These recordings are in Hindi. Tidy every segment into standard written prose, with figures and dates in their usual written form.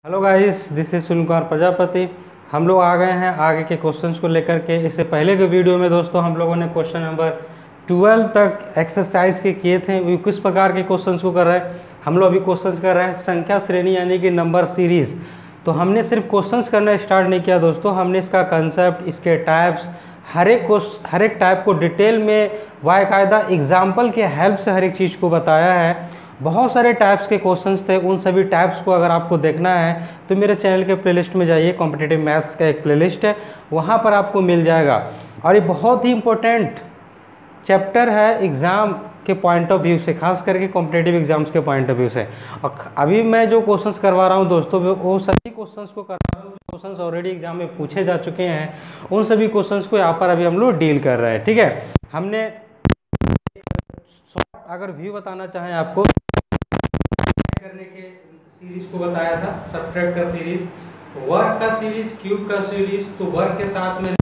Hello guys, this is Sunil Kumar Prajapati. हम लोग आ गए हैं आगे के क्वेश्चंस को लेकर के। इससे पहले के वीडियो में दोस्तों हम लोगों ने क्वेश्चन नंबर 12 तक एक्सरसाइज के किए थे। वो किस प्रकार के क्वेश्चंस को कर रहे हैं, हम लोग अभी क्वेश्चंस कर रहे हैं संख्या श्रेणी यानी कि नंबर सीरीज़। तो हमने सिर्फ क्वेश्चंस करना स्टार्ट नहीं किया दोस्तों, हमने इसका कंसेप्ट, इसके टाइप्स, हर एक टाइप को डिटेल में बाकायदा एग्जाम्पल के हेल्प से हर एक चीज़ को बताया है। बहुत सारे टाइप्स के क्वेश्चंस थे, उन सभी टाइप्स को अगर आपको देखना है तो मेरे चैनल के प्लेलिस्ट में जाइए। कॉम्पिटिटिव मैथ्स का एक प्लेलिस्ट है, वहाँ पर आपको मिल जाएगा। और ये बहुत ही इम्पोर्टेंट चैप्टर है एग्ज़ाम के पॉइंट ऑफ व्यू से, खास करके कॉम्पिटिटिव एग्जाम्स के पॉइंट ऑफ व्यू से। और अभी मैं जो क्वेश्चंस करवा रहा हूँ दोस्तों, वो सभी क्वेश्चंस को कर रहा हूँ जो क्वेश्चंस ऑलरेडी एग्जाम में पूछे जा चुके हैं। उन सभी क्वेश्चंस को यहाँ पर अभी हम लोग डील कर रहे हैं। ठीक है, हमने अगर व्यू बताना चाहें आपको करने के सीरीज को बताया था, सब्ट्रैक्ट का सीरीज, वर्ग का सीरीज, क्यूब का सीरीज। तो वर्ग के साथ में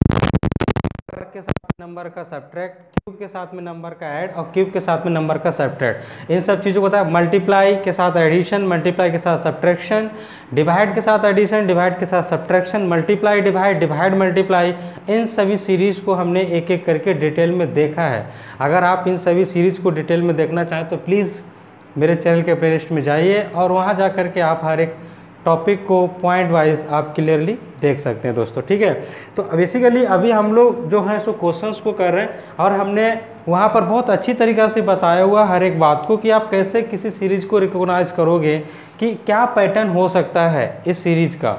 नंबर का सब्ट्रैक्ट, क्यूब के साथ में नंबर का ऐड और क्यूब के साथ में नंबर का सब्ट्रैक्ट, इन सब चीज़ों को बताया। मल्टीप्लाई के साथ एडिशन, मल्टीप्लाई के साथ सब्ट्रैक्शन, डिवाइड के साथ एडिशन, डिवाइड के साथ subtraction, multiply divide, divide multiply, इन सभी सीरीज़ को हमने एक एक करके डिटेल में देखा है। अगर आप इन सभी सीरीज़ को डिटेल में देखना चाहें तो प्लीज़ मेरे चैनल के प्लेलिस्ट में जाइए और वहाँ जा कर के आप हर एक टॉपिक को पॉइंट वाइज आप क्लियरली देख सकते हैं दोस्तों। ठीक है, तो बेसिकली अभी हम लोग जो हैं सो क्वेश्चंस को कर रहे हैं और हमने वहाँ पर बहुत अच्छी तरीक़ा से बताया हुआ हर एक बात को कि आप कैसे किसी सीरीज़ को रिकॉग्नाइज करोगे कि क्या पैटर्न हो सकता है इस सीरीज़ का।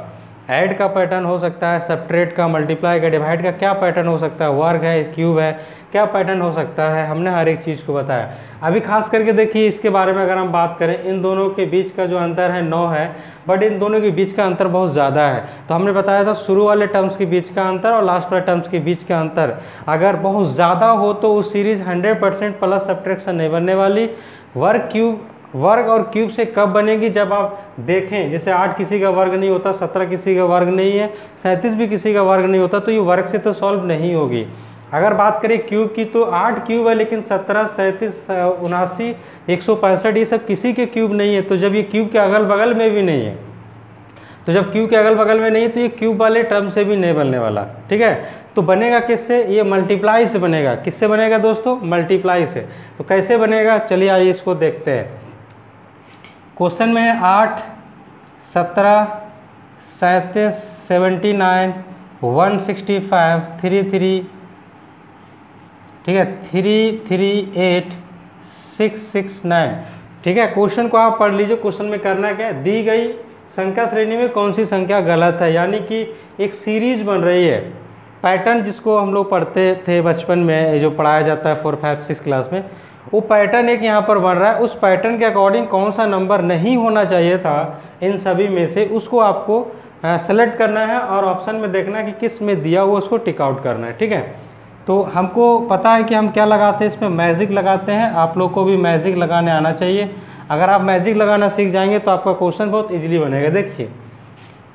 ऐड का पैटर्न हो सकता है, सब्ट्रैक्ट का, मल्टीप्लाई का, डिवाइड का क्या पैटर्न हो सकता है, वर्ग है, क्यूब है, क्या पैटर्न हो सकता है, हमने हर एक चीज़ को बताया। अभी खास करके देखिए इसके बारे में अगर हम बात करें, इन दोनों के बीच का जो अंतर है 9 है, बट इन दोनों के बीच का अंतर बहुत ज़्यादा है। तो हमने बताया था शुरू वाले टर्म्स के बीच का अंतर और लास्ट वाले टर्म्स के बीच का अंतर अगर बहुत ज़्यादा हो तो उस सीरीज़ 100% प्लस सब्ट्रैक्शन नहीं बनने वाली। वर्ग और क्यूब से कब बनेगी, जब आप देखें जैसे 8 किसी का वर्ग नहीं होता, 17 किसी का वर्ग नहीं है, 37 भी किसी का वर्ग नहीं होता, तो ये वर्ग से तो सॉल्व नहीं होगी। अगर बात करें क्यूब की तो 8 क्यूब है, लेकिन 17, 37, 79, 165 ये सब किसी के क्यूब नहीं है। तो जब ये क्यूब के अगल बगल में भी नहीं है, तो जब क्यूब के अगल बगल में नहीं है तो ये क्यूब वाले टर्म से भी नहीं बनने वाला। ठीक है, तो बनेगा किससे, ये मल्टीप्लाई से बनेगा। किससे बनेगा दोस्तों, मल्टीप्लाई से। तो कैसे बनेगा, चलिए आइए इसको देखते हैं। क्वेश्चन में है 8, 17, 37, 79, 165, 33, ठीक है, 338, 669। ठीक है, क्वेश्चन को आप पढ़ लीजिए। क्वेश्चन में करना क्या है, दी गई संख्या श्रेणी में कौन सी संख्या गलत है, यानी कि एक सीरीज बन रही है। पैटर्न जिसको हम लोग पढ़ते थे बचपन में, जो पढ़ाया जाता है 4, 5, 6 क्लास में, वो पैटर्न एक यहाँ पर बन रहा है। उस पैटर्न के अकॉर्डिंग कौन सा नंबर नहीं होना चाहिए था इन सभी में से, उसको आपको सेलेक्ट करना है और ऑप्शन में देखना है कि किस में दिया हुआ उसको टिक आउट करना है। ठीक है, तो हमको पता है कि हम क्या लगाते हैं, इसमें मैजिक लगाते हैं। आप लोग को भी मैजिक लगाने आना चाहिए। अगर आप मैजिक लगाना सीख जाएंगे तो आपका क्वेश्चन बहुत ईजिली बनेगा। देखिए,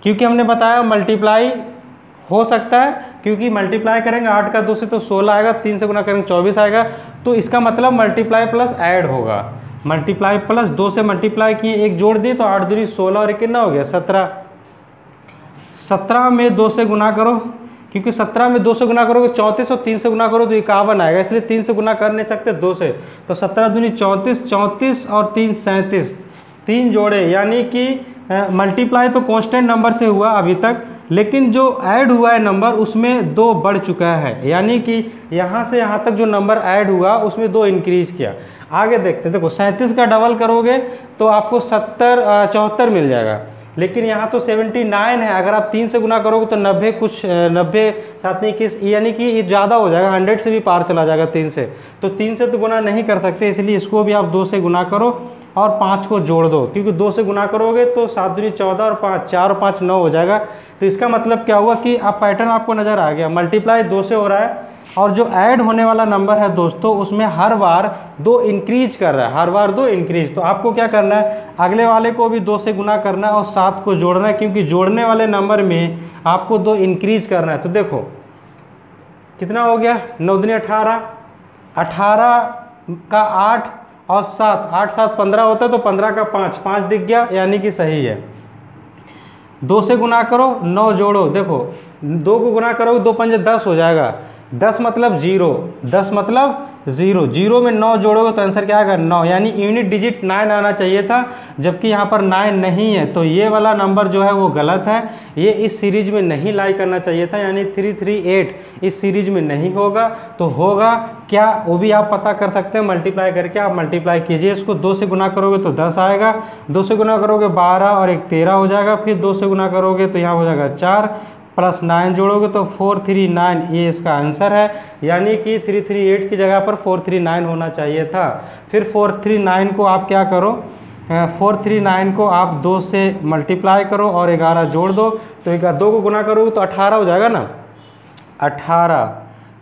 क्योंकि हमने बताया मल्टीप्लाई हो सकता है, क्योंकि मल्टीप्लाई करेंगे 8 का 2 से तो 16 आएगा, 3 से गुना करेंगे 24 आएगा, तो इसका मतलब मल्टीप्लाई प्लस ऐड होगा। मल्टीप्लाई प्लस 2 से मल्टीप्लाई किए, एक जोड़ दिए तो 8 दूनी 16 और कितना हो गया 17। 17 में 2 से गुना करो, क्योंकि 17 में 2 से गुना करोगे 34 और 3 से गुना करो तो 51 आएगा, इसलिए 3 से गुना कर नहीं सकते 2 से। तो 17 दूनी 34, 34 और 3 37, 3 जोड़े, यानी कि मल्टीप्लाई तो कांस्टेंट नंबर से हुआ अभी तक, लेकिन जो ऐड हुआ है नंबर उसमें 2 बढ़ चुका है, यानी कि यहाँ से यहाँ तक जो नंबर ऐड हुआ उसमें 2 इंक्रीज किया। आगे देखते हैं, देखो 37 का डबल करोगे तो आपको 74 मिल जाएगा, लेकिन यहाँ तो 79 है। अगर आप 3 से गुना करोगे तो 90 कुछ 90 साथ नहीं किस, यानी कि ये ज़्यादा हो जाएगा, 100 से भी पार चला जाएगा 3 से। तो 3 से तो गुना नहीं कर सकते, इसलिए इसको भी आप 2 से गुना करो और 5 को जोड़ दो, क्योंकि 2 से गुना करोगे तो 7 दूनी 14 और 5, 4 और 5 9 हो जाएगा। तो इसका मतलब क्या हुआ कि अब पैटर्न आपको नज़र आ गया, मल्टीप्लाई 2 से हो रहा है और जो ऐड होने वाला नंबर है दोस्तों उसमें हर बार 2 इंक्रीज कर रहा है, हर बार 2 इंक्रीज। तो आपको क्या करना है, अगले वाले को भी 2 से गुना करना है और 7 को जोड़ना है, क्योंकि जोड़ने वाले नंबर में आपको 2 इंक्रीज करना है। तो देखो कितना हो गया, 9 दूनी 18, 18 का 8 और 7, 8 7 15 होता है, तो 15 का 5 दिख गया, यानी कि सही है। 2 से गुना करो, 9 जोड़ो, देखो 2 को गुना करोगे 2 पंजे 10 हो जाएगा, 10 मतलब 0, 10 मतलब 0, 0 में 9 जोड़ोगे तो आंसर क्या आएगा 9, यानी यूनिट डिजिट 9 आना चाहिए था, जबकि यहाँ पर 9 नहीं है, तो ये वाला नंबर जो है वो गलत है, ये इस सीरीज में नहीं लाई करना चाहिए था, यानी 338 इस सीरीज में नहीं होगा। तो होगा क्या, वो भी आप पता कर सकते हैं मल्टीप्लाई करके, आप मल्टीप्लाई कीजिए, इसको 2 से गुना करोगे तो 10 आएगा, 2 से गुना करोगे 12 और 1 13 हो जाएगा, फिर 2 से गुना करोगे तो यहाँ हो जाएगा 4 प्लस 9 जोड़ोगे तो 439, ये इसका आंसर है, यानी कि 338 की जगह पर 439 होना चाहिए था। फिर 439 को आप क्या करो, 439 को आप 2 से मल्टीप्लाई करो और 11 जोड़ दो, तो 2 को गुना करोगे तो 18 हो जाएगा ना, 18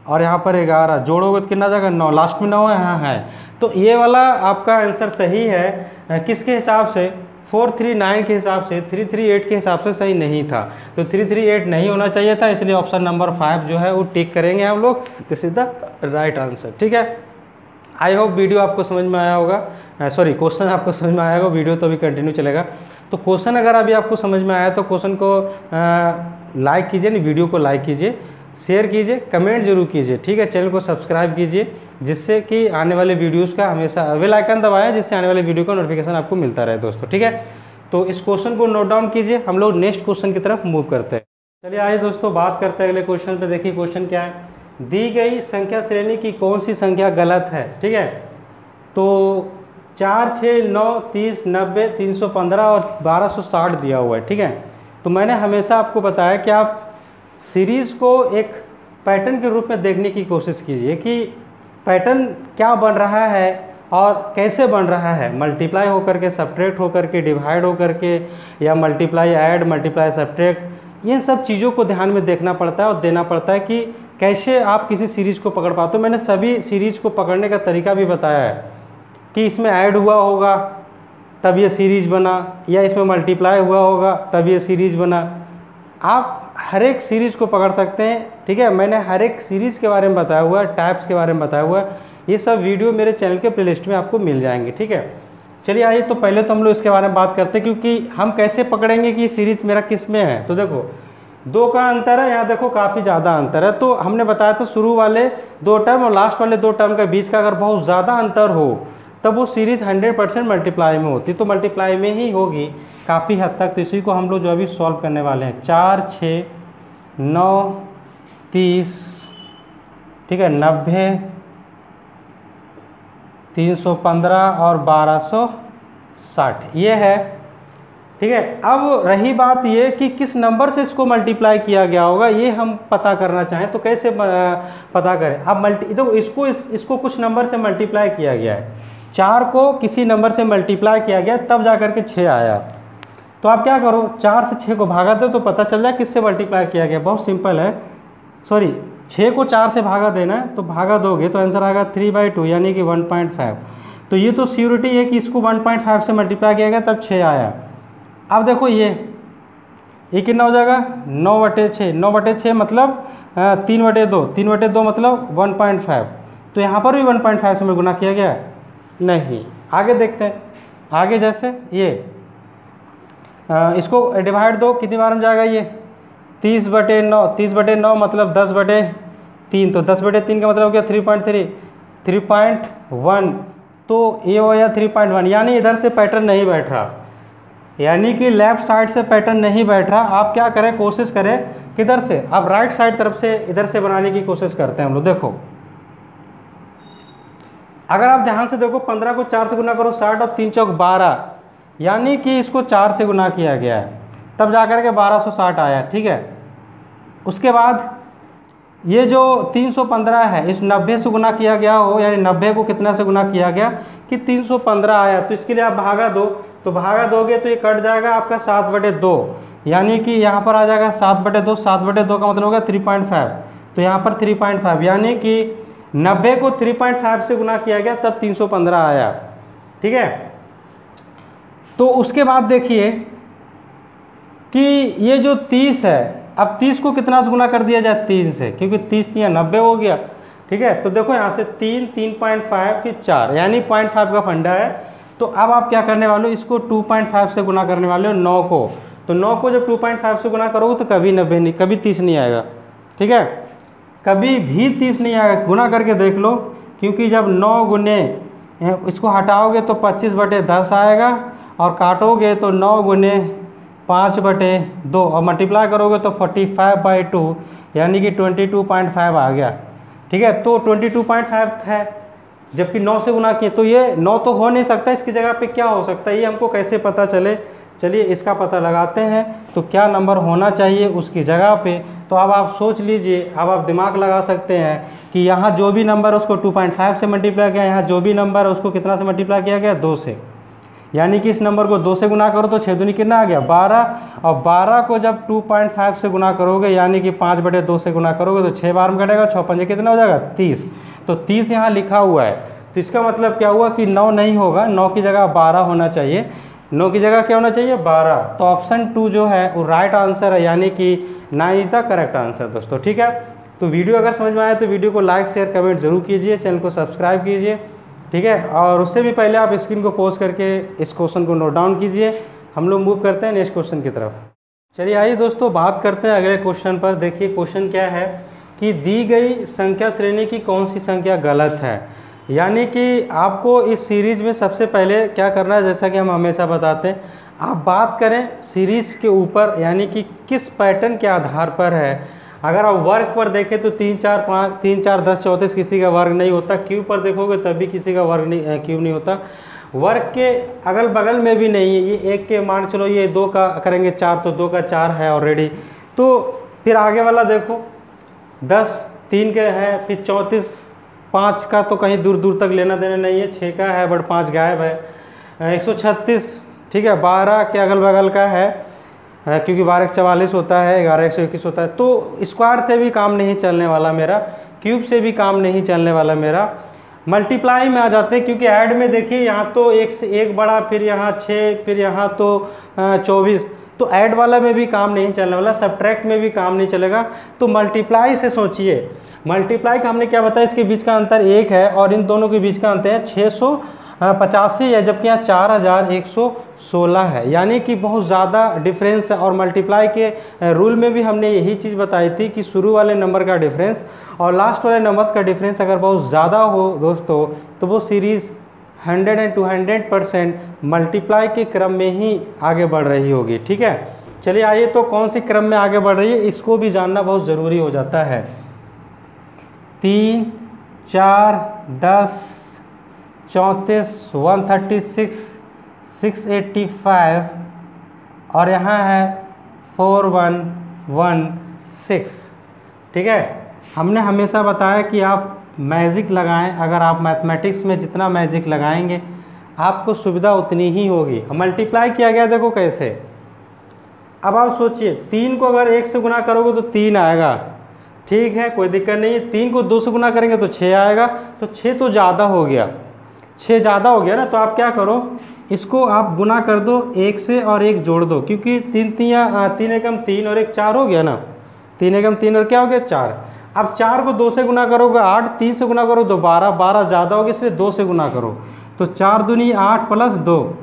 और यहाँ पर 11 जोड़ोगे तो कितना जाएगा 9, लास्ट में 9 है, हाँ है, तो ये वाला आपका आंसर सही है। किसके हिसाब से, 439 के हिसाब से, 338 के हिसाब से सही नहीं था, तो 338 नहीं होना चाहिए था, इसलिए ऑप्शन नंबर 5 जो है वो टिक करेंगे हम लोग, this is the right answer. ठीक है, आई होप वीडियो आपको समझ में आया होगा, सॉरी क्वेश्चन आपको समझ में आया होगा, वीडियो तो अभी कंटिन्यू चलेगा। तो क्वेश्चन अगर अभी आपको समझ में आया तो क्वेश्चन को लाइक कीजिए, नहीं वीडियो को लाइक कीजिए, शेयर कीजिए, कमेंट जरूर कीजिए, ठीक है, चैनल को सब्सक्राइब कीजिए, जिससे कि आने वाले वीडियोस का हमेशा बेल आइकन दबाएं, जिससे आने वाले वीडियो का नोटिफिकेशन आपको मिलता रहे दोस्तों। ठीक है, तो इस क्वेश्चन को नोट डाउन कीजिए, हम लोग नेक्स्ट क्वेश्चन की तरफ मूव करते हैं। चलिए आइए दोस्तों बात करते हैं अगले क्वेश्चन पे। देखिए क्वेश्चन क्या है, दी गई संख्या श्रेणी की कौन सी संख्या गलत है। ठीक है, तो 4, 6, 9, 30, 90, 315 और 1260 दिया हुआ है। ठीक है, तो मैंने हमेशा आपको बताया कि आप सीरीज़ को एक पैटर्न के रूप में देखने की कोशिश कीजिए कि पैटर्न क्या बन रहा है और कैसे बन रहा है, मल्टीप्लाई होकर के, सब्ट्रैक्ट होकर के, डिवाइड होकर के, या मल्टीप्लाई ऐड, मल्टीप्लाई सब्ट्रैक्ट, इन सब चीज़ों को ध्यान में देखना पड़ता है और देना पड़ता है कि कैसे आप किसी सीरीज़ को पकड़ पाते हो। मैंने सभी सीरीज़ को पकड़ने का तरीका भी बताया है कि इसमें ऐड हुआ होगा तब ये सीरीज़ बना, या इसमें मल्टीप्लाई हुआ होगा तब ये सीरीज़ बना, आप हर एक सीरीज़ को पकड़ सकते हैं। ठीक है, मैंने हर एक सीरीज़ के बारे में बताया हुआ है, टाइप्स के बारे में बताया हुआ है, ये सब वीडियो मेरे चैनल के प्लेलिस्ट में आपको मिल जाएंगे। ठीक है, चलिए आइए तो पहले तो हम लोग इसके बारे में बात करते हैं, क्योंकि हम कैसे पकड़ेंगे कि सीरीज़ मेरा किस में है। तो देखो 2 का अंतर है, यहाँ देखो काफ़ी ज़्यादा अंतर है, तो हमने बताया था शुरू वाले 2 टर्म और लास्ट वाले 2 टर्म के बीच का अगर बहुत ज़्यादा अंतर हो तब वो सीरीज़ 100% मल्टीप्लाई में होती, तो मल्टीप्लाई में ही होगी काफ़ी हद तक। तो इसी को हम लोग जो अभी सॉल्व करने वाले हैं, 4, 6, 9, 30, ठीक है, 90, 315 और 1260 ये है। ठीक है, अब रही बात ये कि किस नंबर से इसको मल्टीप्लाई किया गया होगा, ये हम पता करना चाहें तो कैसे पता करें। अब देखो इसको कुछ नंबर से मल्टीप्लाई किया गया है, 4 को किसी नंबर से मल्टीप्लाई किया गया तब जा करके 6 आया, तो आप क्या करो 4 से 6 को भागा दो तो पता चल जाए किससे मल्टीप्लाई किया गया। बहुत सिंपल है, सॉरी 6 को 4 से भागा देना है, तो भागा दोगे तो आंसर आएगा 3/2 यानी कि 1.5। तो ये तो श्योरिटी है कि इसको 1.5 से मल्टीप्लाई किया गया तब 6 आया। अब देखो ये कितना हो जाएगा 9/6, 9/6 मतलब 3/2, 3/2 मतलब 1.5, तो यहाँ पर भी 1.5 से गुना किया गया नहीं। आगे देखते हैं, आगे जैसे ये इसको डिवाइड दो, कितनी बार में जाएगा ये 30/9, 30/9 मतलब 10/3, तो 10/3 का मतलब हो गया 3.3, 3.1, तो ये हो गया 3.1, यानी इधर से पैटर्न नहीं बैठ रहा, यानी कि लेफ्ट साइड से पैटर्न नहीं बैठ रहा। आप क्या करें, कोशिश करें किधर से, आप राइट साइड तरफ से इधर से बनाने की कोशिश करते हैं हम लोग। देखो अगर आप ध्यान से देखो 15 को 4 से गुना करो 60 और 3 चौक 12, यानी कि इसको 4 से गुना किया गया है तब जाकर के 1260 आया। ठीक है, उसके बाद ये जो 315 है इस 90 से गुना किया गया हो, यानी 90 को कितना से गुना किया गया कि 315 आया, तो इसके लिए आप भागा दो, तो भागा दोगे तो ये कट जाएगा आपका 7/2, यानी कि यहाँ पर आ जाएगा 7/2, 7/2 का मतलब होगा 3.5, तो यहाँ पर 3.5, यानी कि 90 को 3.5 से गुना किया गया तब 315 आया। ठीक है, तो उसके बाद देखिए कि ये जो 30 है, अब 30 को कितना से गुना कर दिया जाए 3 से, क्योंकि 30 3 90 हो गया। ठीक है, तो देखो यहाँ से 3, 3.5 फिर 4, यानी 0.5 का फंडा है। तो अब आप क्या करने वाले हो, इसको 2.5 से गुना करने वाले हो 9 को, तो 9 को जब 2.5 से गुना करोगे तो कभी 90 नहीं, कभी 30 नहीं आएगा। ठीक है, कभी भी 30 नहीं आएगा। गुना करके देख लो, क्योंकि जब 9 गुने इसको हटाओगे तो 25/10 आएगा, और काटोगे तो 9 गुने 5/2, और मल्टीप्लाई करोगे तो 45/2 यानी कि 22.5 आ गया। ठीक है, तो 22.5 है, जबकि 9 से गुना किए, तो ये 9 तो हो नहीं सकता, इसकी जगह पे क्या हो सकता है, ये हमको कैसे पता चले। चलिए इसका पता लगाते हैं। तो क्या नंबर होना चाहिए उसकी जगह पे, तो अब आप सोच लीजिए, अब आप दिमाग लगा सकते हैं कि यहाँ जो भी नंबर उसको 2.5 से मल्टीप्लाई किया, यहाँ जो भी नंबर है उसको कितना से मल्टीप्लाई किया गया, 2 से। यानी कि इस नंबर को 2 से गुना करो तो 6 दूनी कितना आ गया, 12, और 12 को जब 2.5 से गुना करोगे यानी कि 5/2 से गुना करोगे तो 6 बार में कटेगा, 6 पंजे कितना हो जाएगा, 30। तो 30 यहाँ लिखा हुआ है, तो इसका मतलब क्या हुआ कि 9 नहीं होगा, 9 की जगह 12 होना चाहिए। 9 की जगह क्या होना चाहिए, 12। तो ऑप्शन 2 जो है वो राइट आंसर है, यानी कि 9 इज द करेक्ट आंसर दोस्तों। ठीक है, तो वीडियो अगर समझ में आए तो वीडियो को लाइक शेयर कमेंट जरूर कीजिए, चैनल को सब्सक्राइब कीजिए। ठीक है, और उससे भी पहले आप स्क्रीन को पॉज करके इस क्वेश्चन को नोट डाउन कीजिए। हम लोग मूव करते हैं नेक्स्ट क्वेश्चन की तरफ। चलिए आइए दोस्तों बात करते हैं अगले क्वेश्चन पर। देखिए क्वेश्चन क्या है कि दी गई संख्या श्रेणी की कौन सी संख्या गलत है। यानी कि आपको इस सीरीज़ में सबसे पहले क्या करना है, जैसा कि हम हमेशा बताते हैं, आप बात करें सीरीज़ के ऊपर, यानी कि किस पैटर्न के आधार पर है। अगर आप वर्ग पर देखें तो 3 4 5 3 4 10 34 किसी का वर्ग नहीं होता। क्यूब पर देखोगे तब भी किसी का वर्ग नहीं, क्यूब नहीं होता। वर्ग के अगल बगल में भी नहीं है। ये 1 के मान चलो, ये 2 का करेंगे 4 तो 2 का 4 है ऑलरेडी। तो फिर आगे वाला देखो 10 3 के है, फिर 34 5 का तो कहीं दूर दूर तक लेना देना नहीं है, 6 का है बट 5 गायब है। 136 ठीक है, 12 के अगल बगल का है, क्योंकि 12 1 44 होता है, 11 121 होता है। तो स्क्वायर से भी काम नहीं चलने वाला मेरा, क्यूब से भी काम नहीं चलने वाला मेरा। मल्टीप्लाई में आ जाते हैं, क्योंकि ऐड में देखिए यहाँ तो 1 से 1 बड़ा, फिर यहाँ 6, फिर यहाँ तो 24, तो ऐड वाला में भी काम नहीं चलने वाला, सब्ट्रैक्ट में भी काम नहीं चलेगा। तो मल्टीप्लाई से सोचिए, मल्टीप्लाई का हमने क्या बताया, इसके बीच का अंतर 1 है और इन दोनों के बीच का अंतर है 685 है, जबकि यहाँ 4116 है, यानी कि बहुत ज़्यादा डिफरेंस है। और मल्टीप्लाई के रूल में भी हमने यही चीज़ बताई थी कि शुरू वाले नंबर का डिफरेंस और लास्ट वाले नंबर्स का डिफरेंस अगर बहुत ज़्यादा हो दोस्तों, तो वो सीरीज़ 100 and 200% मल्टीप्लाई के क्रम में ही आगे बढ़ रही होगी। ठीक है, चलिए आइए, तो कौन सी क्रम में आगे बढ़ रही है इसको भी जानना बहुत ज़रूरी हो जाता है। 3 4 10 34 136 685 और यहाँ है 4116। ठीक है, हमने हमेशा बताया कि आप मैजिक लगाएं, अगर आप मैथमेटिक्स में जितना मैजिक लगाएंगे आपको सुविधा उतनी ही होगी। मल्टीप्लाई किया गया देखो कैसे। अब आप सोचिए 3 को अगर 1 से गुना करोगे तो 3 आएगा, ठीक है कोई दिक्कत नहीं है। 3 को 2 से गुना करेंगे तो 6 आएगा, तो 6 तो ज़्यादा हो गया, 6 ज़्यादा हो गया ना। तो आप क्या करो, इसको आप गुना कर दो 1 से और 1 जोड़ दो, क्योंकि 3 एकम 3 और 1 4 हो गया ना, 3 एकम 3 और क्या हो गया 4। अब 4 को 2 से गुना करोगे 8, 3 से गुना करो तो 12, 12 ज़्यादा हो गया इसलिए 2 से गुना करो, तो 4 दूनी 8 प्लस 2।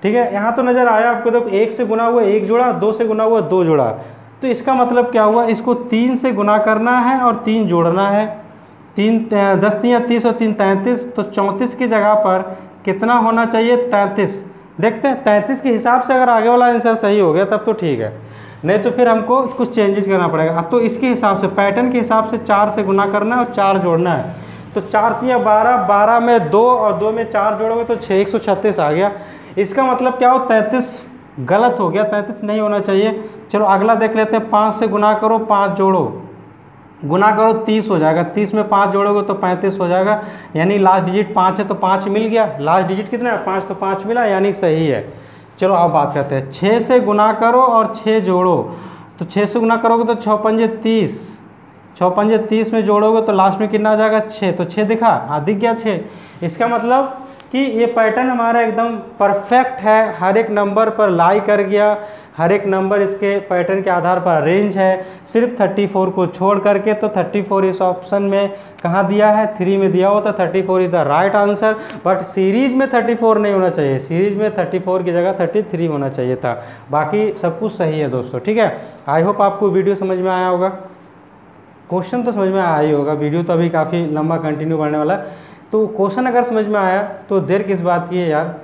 ठीक है, यहाँ तो नज़र आया आपको, देखो 1 से गुना हुआ 1 जोड़ा, 2 से गुना हुआ 2 जोड़ा, तो इसका मतलब क्या हुआ, इसको 3 से गुना करना है और 3 जोड़ना है। 3 10 3 30 और 3 33, तो 34 की जगह पर कितना होना चाहिए 33। देखते हैं 33 के हिसाब से अगर आगे वाला आंसर सही हो गया तब तो ठीक है, नहीं तो फिर हमको कुछ चेंजेस करना पड़ेगा। तो इसके हिसाब से पैटर्न के हिसाब से 4 से गुना करना है और 4 जोड़ना है। तो 4 3 12, 12 में 2 और 2 में 4 जोड़ोगे तो 136 आ गया। इसका मतलब क्या हो, 33 गलत हो गया, 33 नहीं होना चाहिए। चलो अगला देख लेते हैं। 5 से गुना करो, 5 जोड़ो, गुना करो 30 हो जाएगा, 30 में 5 जोड़ोगे तो 35 हो जाएगा, यानी लास्ट डिजिट 5 है तो 5 मिल गया। लास्ट डिजिट कितना है 5, तो 5 मिला, यानी सही है। चलो अब बात करते हैं। 6 से गुना करो और 6 जोड़ो, तो 6 से गुना करोगे तो 6 पंजे 30, 6 पंजे 30 में जोड़ोगे तो लास्ट में कितना आ जाएगा 6, तो 6 दिखा, हाँ दिख गया 6। इसका मतलब कि ये पैटर्न हमारा एकदम परफेक्ट है, हर एक नंबर पर लाई कर गया, हर एक नंबर इसके पैटर्न के आधार पर अरेंज है, सिर्फ 34 को छोड़ करके। तो 34 इस ऑप्शन में कहाँ दिया है, 3 में दिया होता, 34 is the right answer. But series में 34 नहीं होना चाहिए, सीरीज में 34 की जगह 33 होना चाहिए था। बाकी सब कुछ सही है दोस्तों, ठीक है। आई होप आपको वीडियो समझ में आया होगा, क्वेश्चन तो समझ में आया ही होगा, वीडियो तो अभी काफ़ी लंबा कंटिन्यू बढ़ने वाला है। तो क्वेश्चन अगर समझ में आया तो देर किस बात की है यार,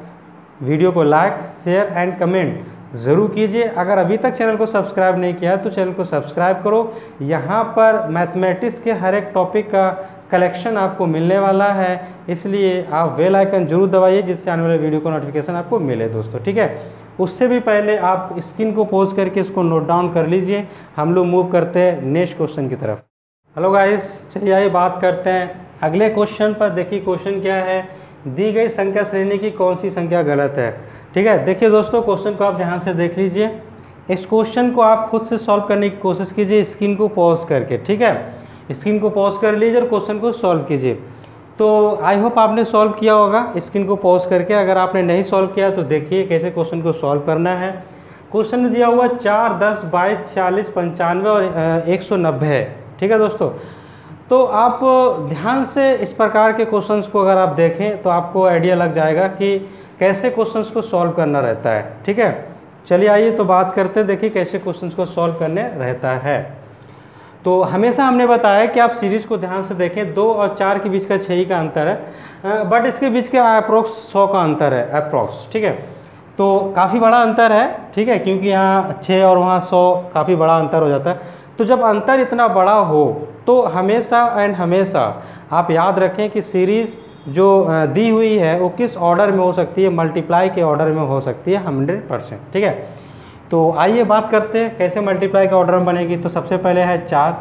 वीडियो को लाइक शेयर एंड कमेंट ज़रूर कीजिए। अगर अभी तक चैनल को सब्सक्राइब नहीं किया तो चैनल को सब्सक्राइब करो। यहाँ पर मैथमेटिक्स के हर एक टॉपिक का कलेक्शन आपको मिलने वाला है, इसलिए आप बेल आइकन जरूर दबाइए जिससे आने वाले वीडियो का नोटिफिकेशन आपको मिले दोस्तों, ठीक है। उससे भी पहले आप स्क्रीन को पॉज करके इसको नोट डाउन कर लीजिए। हम लोग मूव करते हैं नेक्स्ट क्वेश्चन की तरफ। हेलो गाइस, चलिए आइए बात करते हैं अगले क्वेश्चन पर। देखिए क्वेश्चन क्या है, दी गई संख्या श्रेणी की कौन सी संख्या गलत है, ठीक है। देखिए दोस्तों, क्वेश्चन को आप ध्यान से देख लीजिए। इस क्वेश्चन को आप खुद से सॉल्व करने की कोशिश कीजिए स्क्रीन को पॉज करके, ठीक है। स्क्रीन को पॉज कर लीजिए और क्वेश्चन को सॉल्व कीजिए। तो आई होप आपने सॉल्व किया होगा स्क्रीन को पॉज करके। अगर आपने नहीं सॉल्व किया तो देखिए कैसे क्वेश्चन को सॉल्व करना है। क्वेश्चन में दिया हुआ 4, 10, 22, 40, 95 और 190 है, ठीक है दोस्तों। तो आप ध्यान से इस प्रकार के क्वेश्चंस को अगर आप देखें तो आपको आइडिया लग जाएगा कि कैसे क्वेश्चंस को सॉल्व करना रहता है, ठीक है। चलिए आइए तो बात करते हैं, देखिए कैसे क्वेश्चंस को सॉल्व करने रहता है। तो हमेशा हमने बताया कि आप सीरीज को ध्यान से देखें, 2 और 4 के बीच का 6 ही का अंतर है, बट इसके बीच का अप्रोक्स 100 का अंतर है, अप्रोक्स, ठीक है। तो काफ़ी बड़ा अंतर है, ठीक है, क्योंकि यहाँ 6 और वहाँ 100 काफ़ी बड़ा अंतर हो जाता है। तो जब अंतर इतना बड़ा हो तो हमेशा एंड हमेशा आप याद रखें कि सीरीज़ जो दी हुई है वो किस ऑर्डर में हो सकती है, मल्टीप्लाई के ऑर्डर में हो सकती है 100%, ठीक है। तो आइए बात करते हैं कैसे मल्टीप्लाई के ऑर्डर में बनेगी। तो सबसे पहले है 4,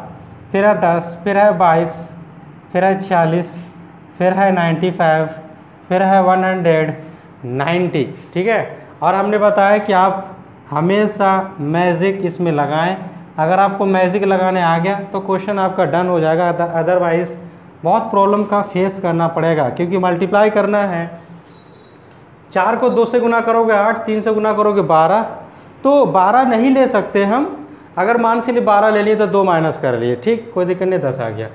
फिर है 10, फिर है 22, फिर है 46, फिर है 95, फिर है 190, ठीक है। और हमने बताया कि आप हमेशा मैजिक इसमें लगाएं। अगर आपको मैजिक लगाने आ गया तो क्वेश्चन आपका डन हो जाएगा, अदरवाइज़ बहुत प्रॉब्लम का फेस करना पड़ेगा, क्योंकि मल्टीप्लाई करना है। 4 को 2 से गुना करोगे 8, 3 से गुना करोगे 12, तो 12 नहीं ले सकते हम। अगर मान के चलिए 12 ले लिए तो 2 माइनस कर लिए, ठीक, कोई दिक्कत नहीं, 10 आ गया।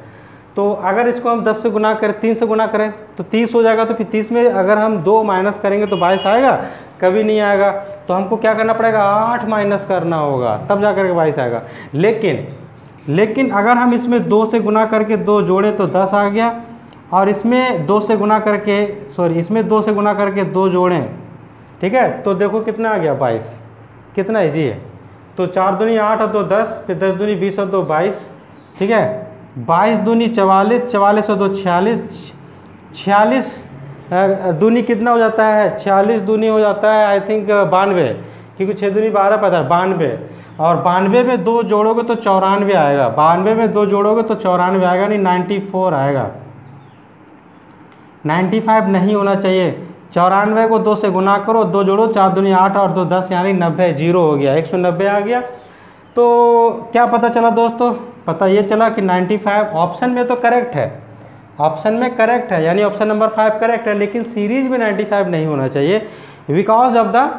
तो अगर इसको हम 10 से गुना करें, 3 से गुना करें तो 30 हो जाएगा। तो फिर 30 में अगर हम 2 माइनस करेंगे तो 22 आएगा, कभी नहीं आएगा। तो हमको क्या करना पड़ेगा, 8 माइनस करना होगा, तब जा करके 22 आएगा। लेकिन अगर हम इसमें 2 से गुना करके 2 जोड़ें तो 10 आ गया, और इसमें 2 से गुना करके इसमें 2 से गुना करके 2 जोड़ें, ठीक है, तो देखो कितना आ गया, 22। कितना ईजी है। तो 4 दूनी 8 और 2 10, फिर 10 दूनी 20 और 2 22, ठीक है। 22 दूनी 44, 44 और 2 46, 46 दूनी कितना हो जाता है, 46 दूनी हो जाता है आई थिंक 92, क्योंकि 6 दूनी 12 पता है 92, और 92 में 2 जोड़ोगे तो 94 आएगा, 92 में 2 जोड़ोगे तो 94 आएगा, नहीं 94 आएगा, 95 नहीं होना चाहिए। 94 को 2 से गुना करो, 2 जोड़ो, 4 दूनी 8 और 2 10, यानी 90, 0 हो गया, 190 आ गया। तो क्या पता चला दोस्तों, पता ये चला कि 95 ऑप्शन में तो करेक्ट है, ऑप्शन में करेक्ट है, यानी ऑप्शन नंबर 5 करेक्ट है, लेकिन सीरीज में 95 नहीं होना चाहिए, बिकॉज ऑफ द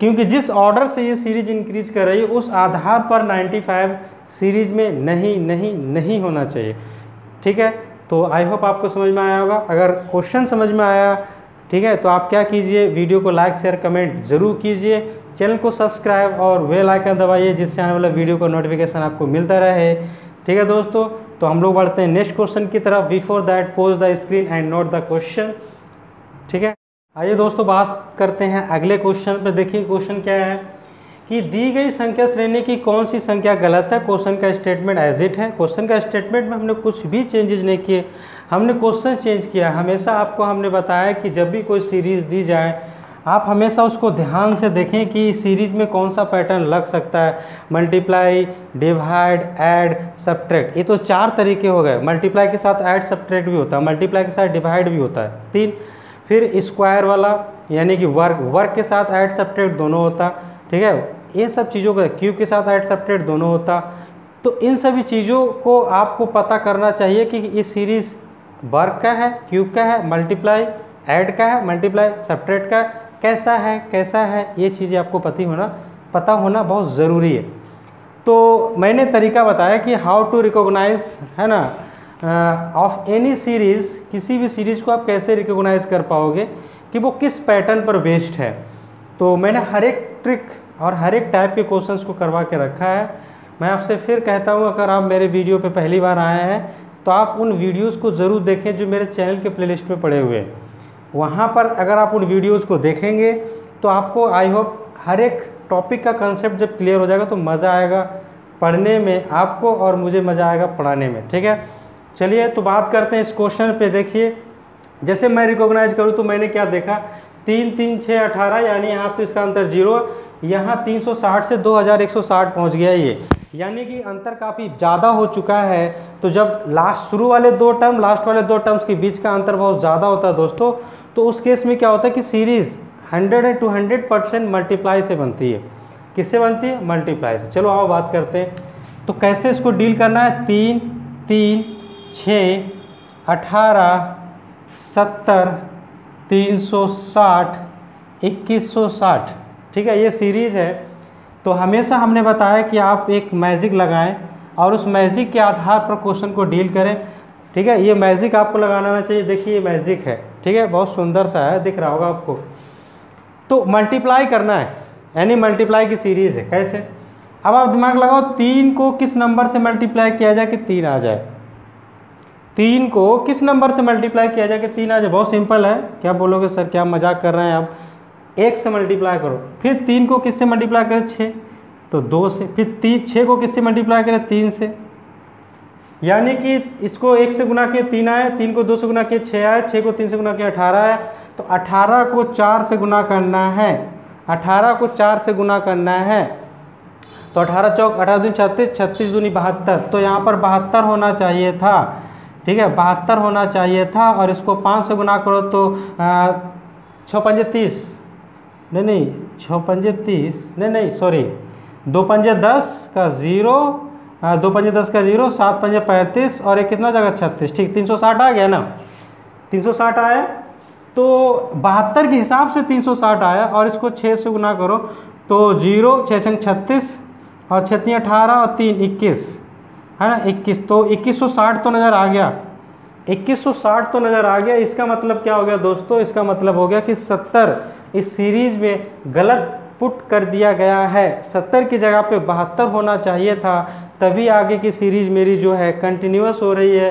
क्योंकि जिस ऑर्डर से ये सीरीज इंक्रीज कर रही है उस आधार पर 95 सीरीज में नहीं होना चाहिए, ठीक है। तो आई होप आपको समझ में आया होगा। अगर क्वेश्चन समझ में आया, ठीक है, तो आप क्या कीजिए, वीडियो को लाइक शेयर कमेंट ज़रूर कीजिए, चैनल को सब्सक्राइब और बेल आइकन दबाइए जिससे आने वाला वीडियो का नोटिफिकेशन आपको मिलता रहे, ठीक है दोस्तों। तो हम लोग बढ़ते हैं नेक्स्ट क्वेश्चन की तरफ। Before that pose the screen and note the question, ठीक है। आइए दोस्तों बात करते हैं अगले क्वेश्चन पर। देखिए क्वेश्चन क्या है कि दी गई संख्या श्रेणी की कौन सी संख्या गलत है। क्वेश्चन का स्टेटमेंट एज इट है, क्वेश्चन का स्टेटमेंट में हमने कुछ भी चेंजेस नहीं किए, हमने क्वेश्चन चेंज किया। हमेशा आपको हमने बताया कि जब भी कोई सीरीज़ दी जाए आप हमेशा उसको ध्यान से देखें कि सीरीज में कौन सा पैटर्न लग सकता है। मल्टीप्लाई, डिवाइड, ऐड, सब्ट्रैक्ट, ये तो 4 तरीके हो गए। मल्टीप्लाई के साथ ऐड सब्ट्रैक्ट भी होता है, मल्टीप्लाई के साथ डिवाइड भी होता है 3। फिर स्क्वायर वाला यानी कि वर्ग के साथ ऐड सब्ट्रैक्ट दोनों होता, ठीक है। ये सब चीज़ों का क्यूब के साथ ऐड सब्ट्रैक्ट दोनों होता। तो इन सभी चीज़ों को आपको पता करना चाहिए कि ये सीरीज़ वर्ग का है, क्यूब का है, मल्टीप्लाई ऐड का है, मल्टीप्लाई सब्ट्रैक्ट का कैसा है ये चीज़ें आपको पता होना बहुत ज़रूरी है। तो मैंने तरीका बताया कि हाउ टू रिकॉग्नाइज, है ना, ऑफ एनी सीरीज़, किसी भी सीरीज़ को आप कैसे रिकॉग्नाइज कर पाओगे कि वो किस पैटर्न पर बेस्ड है। तो मैंने हर एक ट्रिक और हर एक टाइप के क्वेश्चंस को करवा के रखा है। मैं आपसे फिर कहता हूँ, अगर आप मेरे वीडियो पे पहली बार आए हैं तो आप उन वीडियोस को ज़रूर देखें जो मेरे चैनल के प्लेलिस्ट में पड़े हुए हैं। वहाँ पर अगर आप उन वीडियोस को देखेंगे तो आपको आई होप हर एक टॉपिक का कंसेप्ट जब क्लियर हो जाएगा तो मज़ा आएगा पढ़ने में आपको, और मुझे मज़ा आएगा पढ़ाने में। ठीक है, चलिए तो बात करते हैं इस क्वेश्चन पे। देखिए, जैसे मैं रिकॉग्नाइज करूँ तो मैंने क्या देखा, 3 3 6 18, यानी यहाँ तो इसका अंतर 0, यहाँ 360 से 2160 पहुँच गया ये, यानी कि अंतर काफ़ी ज़्यादा हो चुका है। तो जब लास्ट वाले दो टर्म्स के बीच का अंतर बहुत ज़्यादा होता है दोस्तों, तो उस केस में क्या होता है कि सीरीज़ 100 है 200% मल्टीप्लाई से बनती है। किससे बनती है? मल्टीप्लाई से। चलो आओ बात करते हैं तो कैसे इसको डील करना है। 3 3 6 18 70 360 2160, ठीक है, ये सीरीज़ है। तो हमेशा हमने बताया कि आप एक मैजिक लगाएं और उस मैजिक के आधार पर क्वेश्चन को डील करें। ठीक है, ये मैजिक आपको लगाना आना चाहिए। देखिए ये मैजिक है, ठीक है, बहुत सुंदर सा है, दिख रहा होगा आपको। तो मल्टीप्लाई करना है, यानी मल्टीप्लाई की सीरीज़ है। कैसे? अब आप दिमाग लगाओ, 3 को किस नंबर से मल्टीप्लाई किया जाए कि 3 आ जाए। 3 को किस नंबर से मल्टीप्लाई किया जाए कि 3 आ जाए? बहुत सिंपल है। क्या बोलोगे सर, क्या मजाक कर रहे हैं आप? 1 से मल्टीप्लाई करो, फिर 3 को किससे मल्टीप्लाई करें? 6, तो 2 से, फिर 6 को किससे मल्टीप्लाई करें? 3 से, यानी कि इसको 1 से गुना किए 3 आया, 3 को 2 से गुना किए 6 आया, 6 को 3 से गुना किया 18 आया। तो 18 को 4 से गुना करना है, 18 को 4 से गुना करना है। तो 18 चौक 18 दूनी 36, 36 दूनी 72, तो यहाँ पर 72 होना चाहिए था। ठीक है, 72 होना चाहिए था। और इसको 5 से गुना करो तो 6 पंजे 30, नहीं 6 पंजे 30, नहीं सॉरी, 2 पंजे 10 का 0, 2 पंजे 10 का 0, 7 पंजे 35, और एक कितना जगह 36। ठीक, 360 आ गया ना, 360 आया। तो 72 के हिसाब से 360 आया, और इसको 6 से गुना करो तो 0, 6 छंग 36, और 6 3 18, और 3 21, है ना, 21। तो 2160 तो नज़र आ गया, 2160 तो नज़र आ गया। इसका मतलब क्या हो गया दोस्तों? इसका मतलब हो गया कि 70 इस सीरीज़ में गलत पुट कर दिया गया है। 70 की जगह पे 72 होना चाहिए था, तभी आगे की सीरीज़ मेरी जो है कंटिन्यूअस हो रही है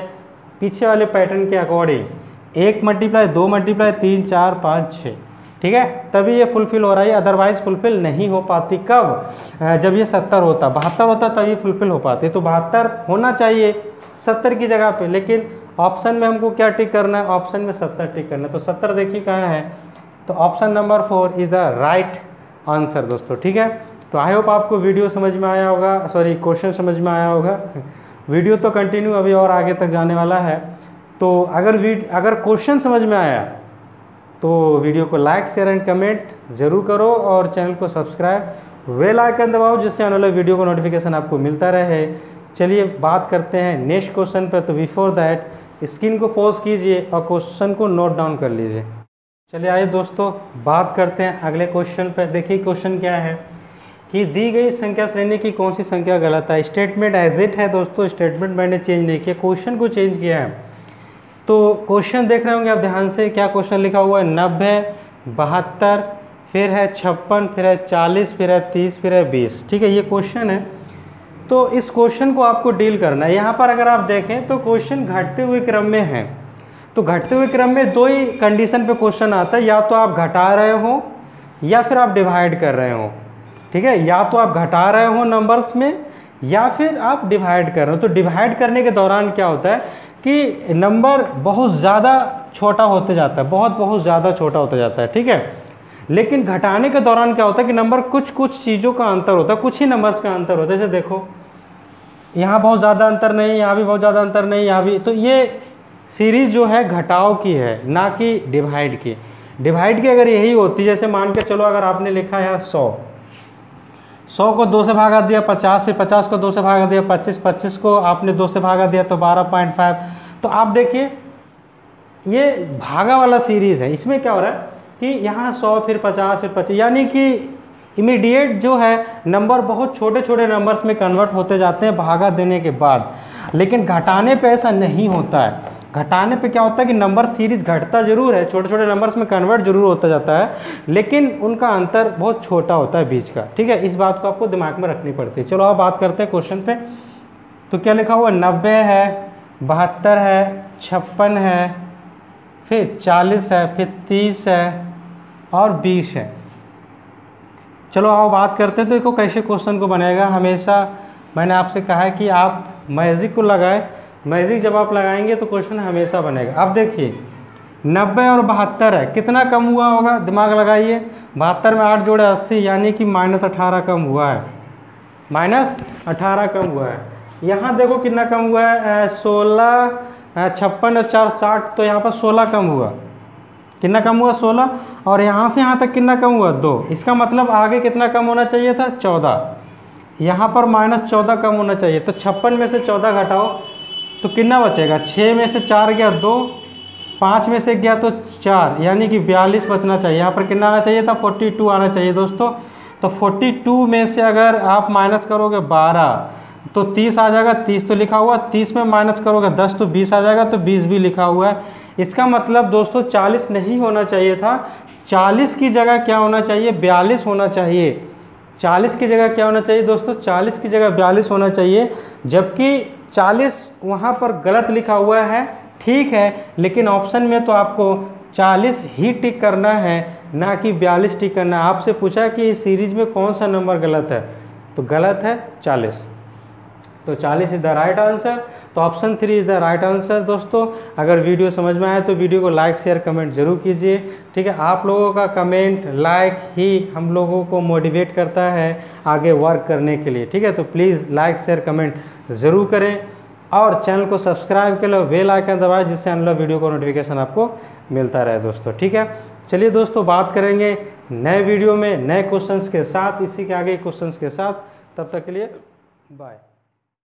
पीछे वाले पैटर्न के अकॉर्डिंग। 1 मल्टीप्लाई 2 मल्टीप्लाई 3 4 5 6, ठीक है, तभी ये फुलफ़िल हो रहा है, अदरवाइज़ फुलफ़िल नहीं हो पाती। कब? जब ये 70 होता, 72 होता तभी फुलफ़िल हो पाती। तो 72 होना चाहिए 70 की जगह पे, लेकिन ऑप्शन में हमको क्या टिक करना है? ऑप्शन में 70 टिक करना है। तो 70 देखिए कहाँ है, तो option number 4 is the right answer दोस्तों। ठीक है, तो आई होप आपको वीडियो समझ में आया होगा, सॉरी क्वेश्चन समझ में आया होगा। वीडियो तो कंटिन्यू अभी और आगे तक जाने वाला है। तो अगर क्वेश्चन समझ में आया तो वीडियो को लाइक शेयर एंड कमेंट ज़रूर करो, और चैनल को सब्सक्राइब, बेल आइकन दबाओ, जिससे आने वाले वीडियो का नोटिफिकेशन आपको मिलता रहे। चलिए बात करते हैं नेक्स्ट क्वेश्चन पर। तो बिफोर दैट स्क्रीन को पॉज कीजिए और क्वेश्चन को नोट डाउन कर लीजिए। चलिए आइए दोस्तों बात करते हैं अगले क्वेश्चन पर। देखिए क्वेश्चन क्या है कि दी गई संख्या श्रेणी की कौन सी संख्या गलत है। स्टेटमेंट एज इट है दोस्तों, स्टेटमेंट मैंने चेंज नहीं किया, क्वेश्चन को चेंज किया है। तो क्वेश्चन देख रहे होंगे आप ध्यान से, क्या क्वेश्चन लिखा हुआ है? 90, 72, फिर है 56, फिर है 40, फिर है 30, फिर है 20। ठीक है, ये क्वेश्चन है। तो इस क्वेश्चन को आपको डील करना है। यहाँ पर अगर आप देखें तो क्वेश्चन घटते हुए क्रम में है। तो घटते हुए क्रम में दो ही कंडीशन पे क्वेश्चन आता है, या तो आप घटा रहे हो या फिर आप डिवाइड कर रहे हो। ठीक है, या तो आप घटा रहे हो नंबर्स में या फिर आप डिवाइड कर रहे हो। तो डिवाइड करने के दौरान क्या होता है कि नंबर बहुत ज़्यादा छोटा होते जाता है, बहुत ज़्यादा छोटा होता जाता है। ठीक है, लेकिन घटाने के दौरान क्या होता है कि नंबर कुछ चीज़ों का अंतर होता है, कुछ ही नंबर्स का अंतर होता है। जैसे देखो यहाँ बहुत ज़्यादा अंतर नहीं, यहाँ भी बहुत ज़्यादा अंतर नहीं, यहाँ भी। तो ये सीरीज़ जो है घटाव की है, ना कि डिवाइड की। डिवाइड की अगर यही होती, जैसे मान के चलो अगर आपने लिखा है 100 को 2 से भागा दिया 50, फिर 50 को 2 से भागा दिया 25, 25 को आपने 2 से भागा दिया तो 12.5। तो आप देखिए ये भागा वाला सीरीज़ है। इसमें क्या हो रहा है कि यहाँ 100 फिर 50 फिर 25, यानी कि इमीडिएट जो है नंबर बहुत छोटे छोटे नंबर्स में कन्वर्ट होते जाते हैं भागा देने के बाद। लेकिन घटाने पे ऐसा नहीं होता है। घटाने पे क्या होता है कि नंबर सीरीज घटता जरूर है, छोटे छोटे नंबर्स में कन्वर्ट जरूर होता जाता है, लेकिन उनका अंतर बहुत छोटा होता है बीच का। ठीक है, इस बात को आपको दिमाग में रखनी पड़ती है। चलो अब बात करते हैं क्वेश्चन पे। तो क्या लिखा हुआ, 90 है, 72 है, 56 है, फिर 40 है, फिर 30 है और 20 है। चलो आओ बात करते हैं। तो देखो कैसे क्वेश्चन को बनेगा। हमेशा मैंने आपसे कहा है कि आप मैजिक को लगाएं। मैजिक जब आप लगाएंगे तो क्वेश्चन हमेशा बनेगा। अब देखिए 90 और 72 है, कितना कम हुआ होगा, दिमाग लगाइए। 72 में 8 जोड़े 80, यानी कि -18 कम हुआ है, -18 कम हुआ है। यहाँ देखो कितना कम हुआ है, 16, 56 और 4 60, तो यहाँ पर 16 कम हुआ। कितना कम हुआ, 16। और यहाँ से यहाँ तक कितना कम हुआ, 2। इसका मतलब आगे कितना कम होना चाहिए था, 14। यहाँ पर -14 कम होना चाहिए। तो 56 में से 14 घटाओ तो कितना बचेगा, 6 में से 4 गया 2, 5 में से गया तो 4, यानी कि 42 बचना चाहिए। यहाँ पर कितना आना चाहिए था, 42 आना चाहिए दोस्तों। तो 42 में से अगर आप माइनस करोगे 12 तो 30 आ जाएगा। 30 तो लिखा हुआ, 30 में माइनस करोगे 10 तो 20 आ जाएगा, तो 20 भी लिखा हुआ है। इसका मतलब दोस्तों 40 नहीं होना चाहिए था, 40 की जगह क्या होना चाहिए, 42 होना चाहिए। 40 की जगह क्या होना चाहिए दोस्तों, 40 की जगह 42 होना चाहिए। जबकि 40 वहाँ पर गलत लिखा हुआ है, ठीक है, लेकिन ऑप्शन में तो आपको 40 ही टिक करना है, ना कि 42 टिक करना है। आपसे पूछा कि इस सीरीज में कौन सा नंबर गलत है, तो गलत है 40। तो 40 इज़ द राइट आंसर। तो option 3 is the right answer दोस्तों। अगर वीडियो समझ में आए तो वीडियो को लाइक शेयर कमेंट जरूर कीजिए। ठीक है, आप लोगों का कमेंट लाइक ही हम लोगों को मोटिवेट करता है आगे वर्क करने के लिए। ठीक है, तो प्लीज़ लाइक शेयर कमेंट ज़रूर करें और चैनल को सब्सक्राइब कर लो, बेल आइकन दबाएं, जिससे अगला वीडियो का नोटिफिकेशन आपको मिलता रहे दोस्तों। ठीक है, चलिए दोस्तों बात करेंगे नए वीडियो में नए क्वेश्चंस के साथ, इसी के आगे क्वेश्चंस के साथ। तब तक के लिए बाय।